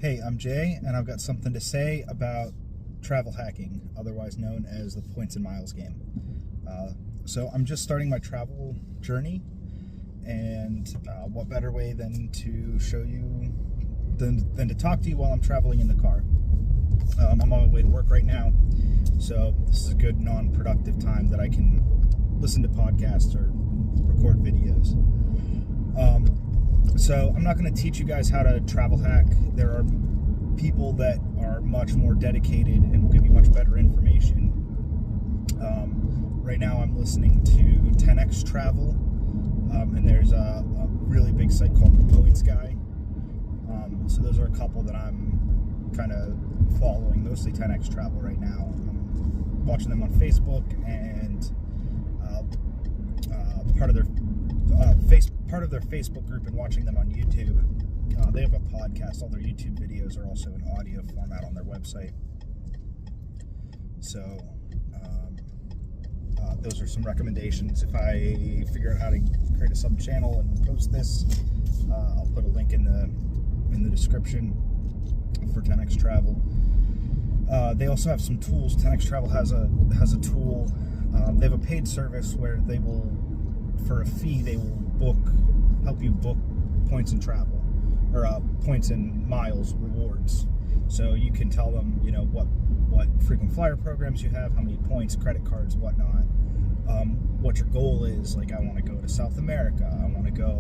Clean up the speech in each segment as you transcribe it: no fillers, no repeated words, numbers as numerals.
Hey, I'm Jay, and I've got something to say about travel hacking, otherwise known as the points and miles game. So I'm just starting my travel journey, and what better way than to show you, than to talk to you while I'm traveling in the car. I'm on my way to work right now, so this is a good non-productive time that I can listen to podcasts or record videos. So I'm not going to teach you guys how to travel hack. There are people that are much more dedicated and will give you much better information. Right now I'm listening to 10x Travel, and there's a really big site called The Points Guy. So those are a couple that I'm kind of following, mostly 10x Travel right now. I'm watching them on Facebook and part of their Facebook group, and watching them on YouTube. They have a podcast. All their YouTube videos are also in audio format on their website. So those are some recommendations. If I figure out how to create a sub channel and post this, I'll put a link in the description for 10x Travel. They also have some tools. 10x Travel has a tool. They have a paid service where they will, for a fee, they will help you book points and travel, or points and miles rewards. So you can tell them, what frequent flyer programs you have, how many points, credit cards, whatnot, what your goal is. Like, I want to go to South America, I want to go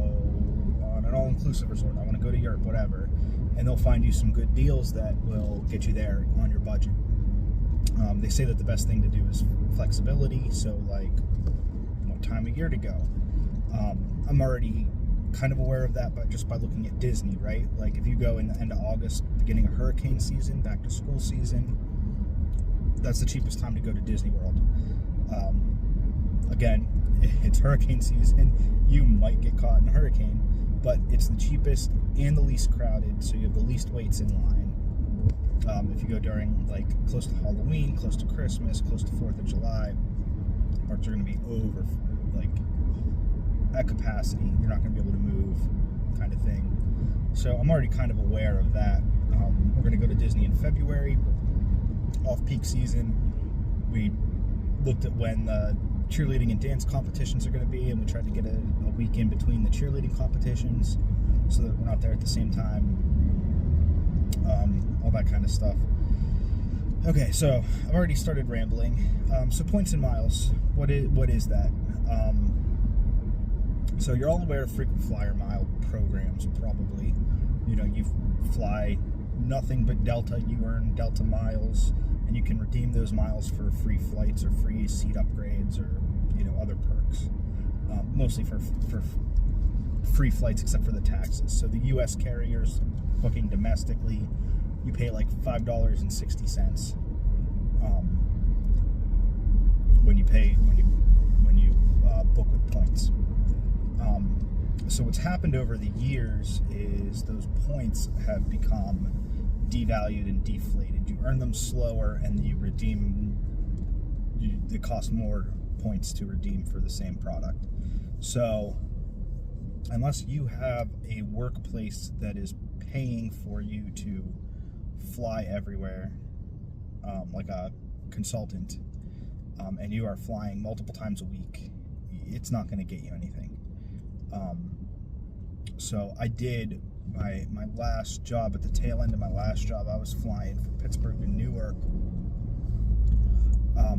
on an all-inclusive resort, I want to go to Europe, whatever. And they'll find you some good deals that will get you there on your budget. They say that the best thing to do is flexibility, so like what time of year to go. I'm already kind of aware of that, but just by looking at Disney, right? Like, if you go in the end of August, beginning of hurricane season, back to school season, that's the cheapest time to go to Disney World. Again, it's hurricane season, you might get caught in a hurricane, but it's the cheapest and the least crowded, so you have the least waits in line. If you go during, like, close to Halloween, close to Christmas, close to 4th of July, parks are going to be over, like, at capacity. You're not going to be able to move, kind of thing. So I'm already kind of aware of that. We're going to go to Disney in February, off-peak season. We looked at when the cheerleading and dance competitions are going to be, and we tried to get a week in between the cheerleading competitions so that we're not there at the same time. All that kind of stuff. Okay, so I've already started rambling. So points and miles, what is that? So you're all aware of frequent flyer mile programs, probably. You fly nothing but Delta, you earn Delta miles, and you can redeem those miles for free flights or free seat upgrades or, other perks. Mostly for free flights, except for the taxes. So the U.S. carriers booking domestically, you pay like $5.60 when you book with points. So what's happened over the years is those points have become devalued and deflated. You earn them slower, and you redeem. It costs more points to redeem for the same product. So unless you have a workplace that is paying for you to fly everywhere, like a consultant, and you are flying multiple times a week, it's not going to get you anything. So I did my last job. At the tail end of my last job, I was flying from Pittsburgh to Newark.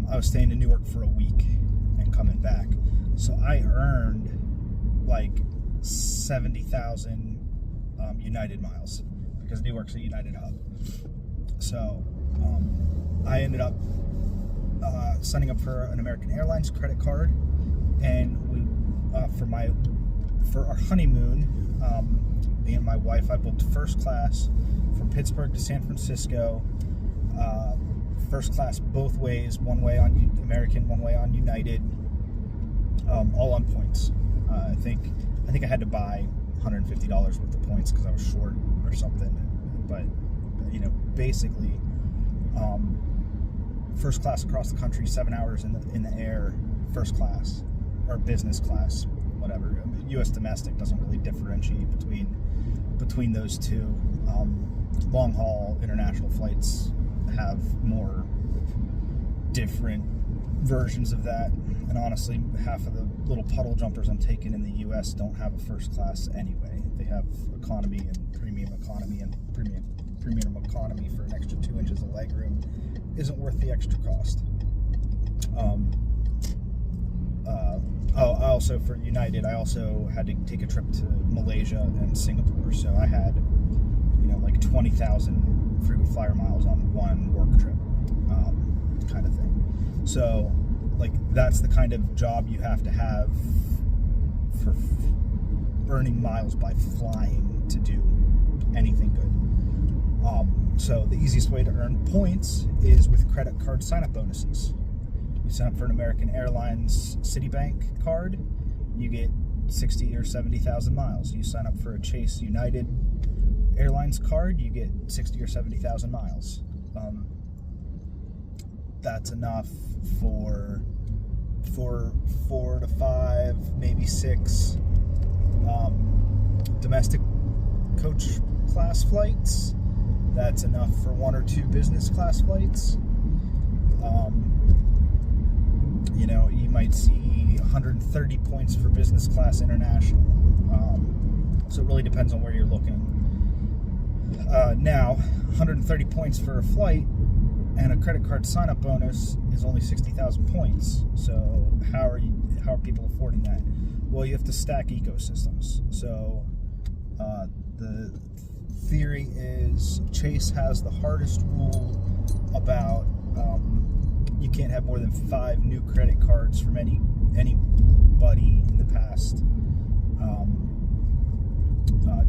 I was staying in Newark for a week and coming back. So I earned like 70,000 United miles, because Newark's a United hub. So I ended up signing up for an American Airlines credit card, and we for our honeymoon, me and my wife, I booked first class from Pittsburgh to San Francisco. First class both ways, one way on American, one way on United, all on points. I think I had to buy $150 worth of points because I was short or something. But basically, first class across the country, 7 hours in the air, first class or business class, whatever. U.S. domestic doesn't really differentiate between those two. long haul international flights have more different versions of that. And honestly, half of the little puddle jumpers I'm taking in the US don't have a first class anyway. They have economy and premium economy, and premium economy for an extra 2 inches of legroom isn't worth the extra cost. I also, for United, I also had to take a trip to Malaysia and Singapore, so I had, like 20,000 frequent flyer miles on one work trip, kind of thing. So, like, that's the kind of job you have to have for earning miles by flying to do anything good. So the easiest way to earn points is with credit card sign-up bonuses. You sign up for an American Airlines Citibank card, you get 60 or 70,000 miles. You sign up for a Chase United Airlines card, you get 60 or 70,000 miles. That's enough for 4 to 5, maybe 6 domestic coach class flights. That's enough for 1 or 2 business class flights. You might see 130 points for business class international. So it really depends on where you're looking. Now, 130 points for a flight and a credit card sign-up bonus is only 60,000 points. So how are people affording that? Well, you have to stack ecosystems. So the theory is Chase has the hardest rule about you can't have more than 5 new credit cards from anybody in the past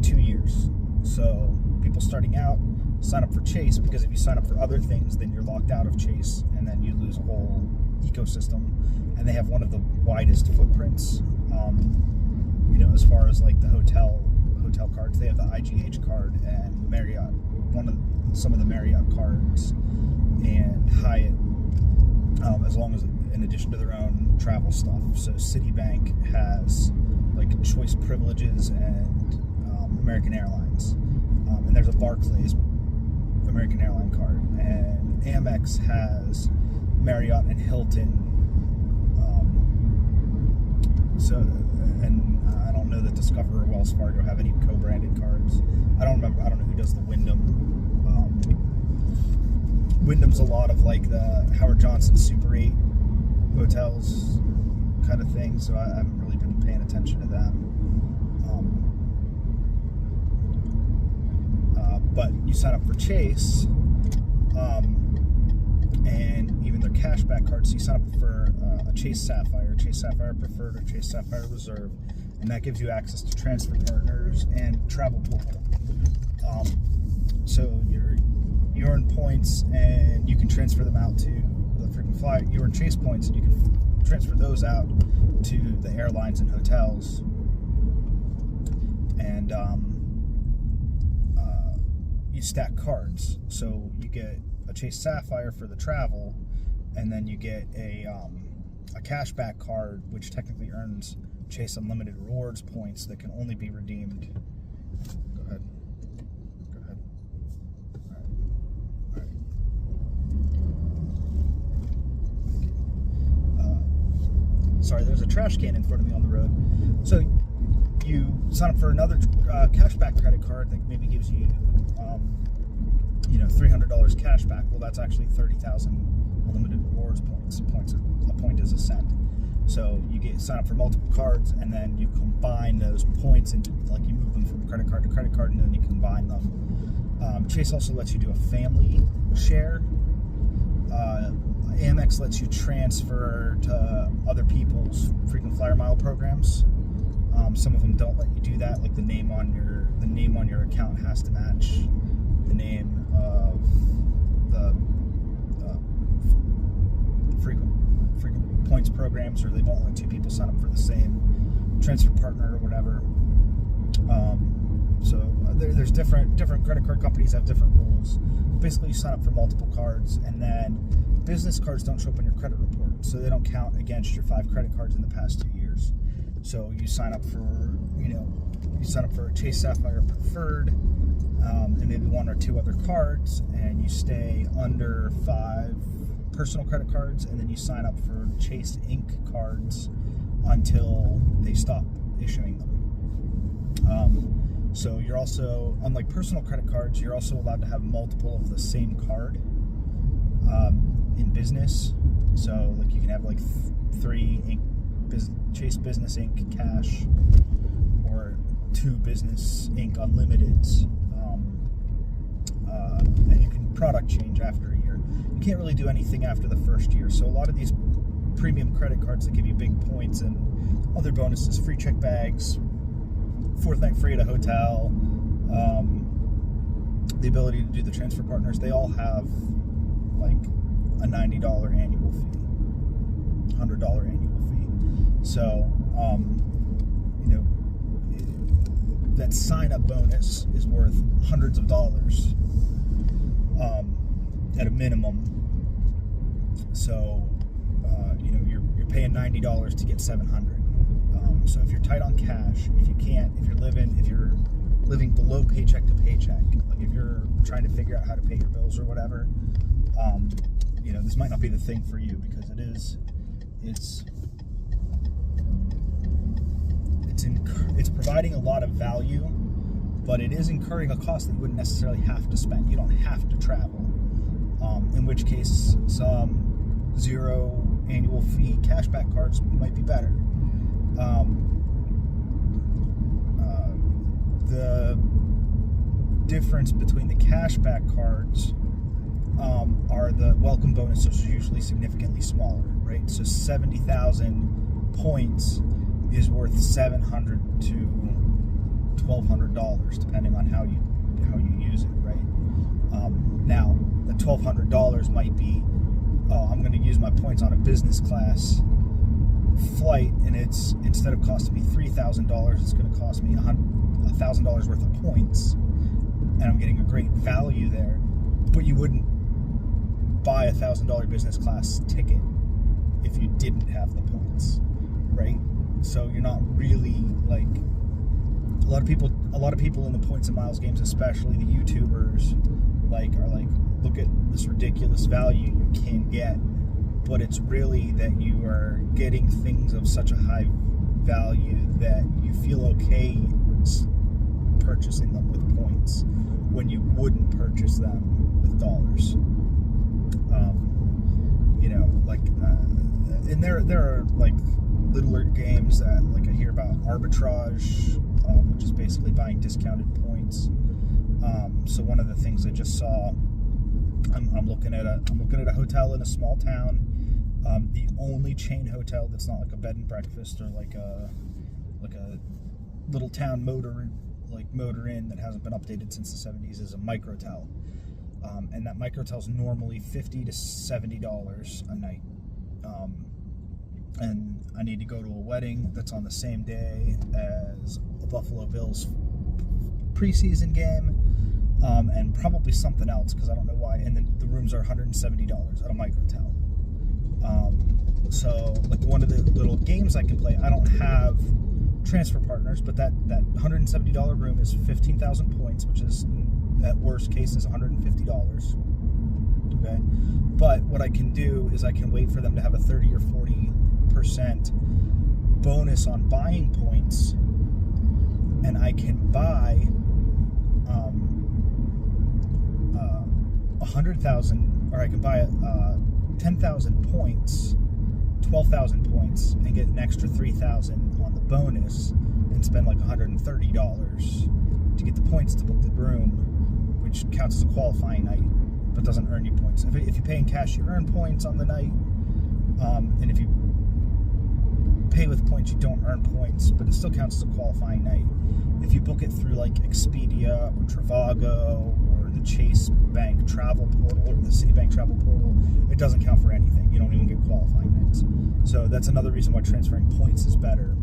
2 years. So people starting out sign up for Chase, because if you sign up for other things, then you're locked out of Chase, and then you lose a whole ecosystem. And they have one of the widest footprints, as far as like the hotel cards. They have the IGH card and Marriott, some of the Marriott cards, and Hyatt, as long as in addition to their own travel stuff. So Citibank has like choice privileges and American Airlines, and there's a Barclays American Airline card, and Amex has Marriott and Hilton. And I don't know that Discover or Wells Fargo have any co-branded cards. I don't know who does the Wyndham. Wyndham's a lot of like the Howard Johnson Super 8 hotels kind of thing, so I haven't really been paying attention to them. But you sign up for Chase, and even their cashback cards. So you sign up for a Chase Sapphire Preferred, or Chase Sapphire Reserve, and that gives you access to transfer partners and travel portal. So you earn points, and you can transfer them out to the frequent flyer. You earn Chase points, and you can transfer those out to the airlines and hotels. And you stack cards, so you get a Chase Sapphire for the travel, and then you get a cashback card, which technically earns Chase Unlimited Rewards points that can only be redeemed. Go ahead. All right. Sorry, there's a trash can in front of me on the road. So you sign up for another cashback credit card that maybe gives you $300 cash back. Well, that's actually 30,000 unlimited rewards points. A point is a cent. So you sign up for multiple cards, and then you combine those points into, like, you move them from credit card to credit card, and then you combine them. Chase also lets you do a family share. Amex lets you transfer to other people's frequent flyer mile programs. Some of them don't let you do that. Like the name on your account has to match the name of the frequent points programs, or they won't let 2 people sign up for the same transfer partner or whatever. So there's different credit card companies have different rules. Basically, you sign up for multiple cards, and then business cards don't show up on your credit report, so they don't count against your 5 credit cards in the past 2 years. So you sign up for a Chase Sapphire Preferred, and maybe 1 or 2 other cards, and you stay under 5 personal credit cards, and then you sign up for Chase Inc. cards until they stop issuing them. So you're also, unlike personal credit cards, you're also allowed to have multiple of the same card in business. So like you can have like 3 Chase Business Inc. cash, or 2 Business Inc. unlimiteds, and you can product change after a year. You can't really do anything after the first year. So a lot of these premium credit cards that give you big points and other bonuses, free check bags, 4th night free at a hotel, the ability to do the transfer partners, they all have like a $90 annual fee, $100 annual fee. So, that sign-up bonus is worth hundreds of dollars at a minimum. So, you're paying $90 to get $700. So if you're tight on cash, if you're living below paycheck to paycheck, like if you're trying to figure out how to pay your bills or whatever, this might not be the thing for you, because it's providing a lot of value, but it is incurring a cost that you wouldn't necessarily have to spend. You don't have to travel. In which case, some 0 annual fee cashback cards might be better. The difference between the cashback cards are the welcome bonuses are usually significantly smaller, right? So 70,000 points is worth $700 to $1,200, depending on how you use it, right? Now, the $1,200 might be, I'm going to use my points on a business class flight, and it's, instead of costing me $3,000, it's going to cost me $1,000 worth of points, and I'm getting a great value there. But you wouldn't buy a $1,000 business class ticket if you didn't have the points, right? So you're not really like a lot of people in the points and miles games, especially the YouTubers, are like, look at this ridiculous value you can get, but it's really that you are getting things of such a high value that you feel okay purchasing them with points when you wouldn't purchase them with dollars. And there are like littler games that, like, I hear about arbitrage, which is basically buying discounted points. So one of the things I just saw, I'm looking at a hotel in a small town, the only chain hotel that's not like a bed and breakfast or like a little town motor inn that hasn't been updated since the 70s is a microtel, and that microtel is normally $50 to $70 a night. And I need to go to a wedding that's on the same day as a Buffalo Bills preseason game, and probably something else, because I don't know why. And then the rooms are $170 at a microtel. So, like, one of the little games I can play, I don't have transfer partners, but that $170 room is 15,000 points, which is, at worst case, is $150. Okay, but what I can do is I can wait for them to have a 30 or 40% bonus on buying points, and I can buy 100,000, or I can buy 10,000 points, 12,000 points, and get an extra 3,000 on the bonus, and spend like $130 to get the points to book the room, which counts as a qualifying night, but doesn't earn you points. If you pay in cash, you earn points on the night, and if you pay with points, you don't earn points, but it still counts as a qualifying night. If you book it through like Expedia or Trivago or the Chase Bank travel portal or the Citibank travel portal, it doesn't count for anything. You don't even get qualifying nights. So that's another reason why transferring points is better.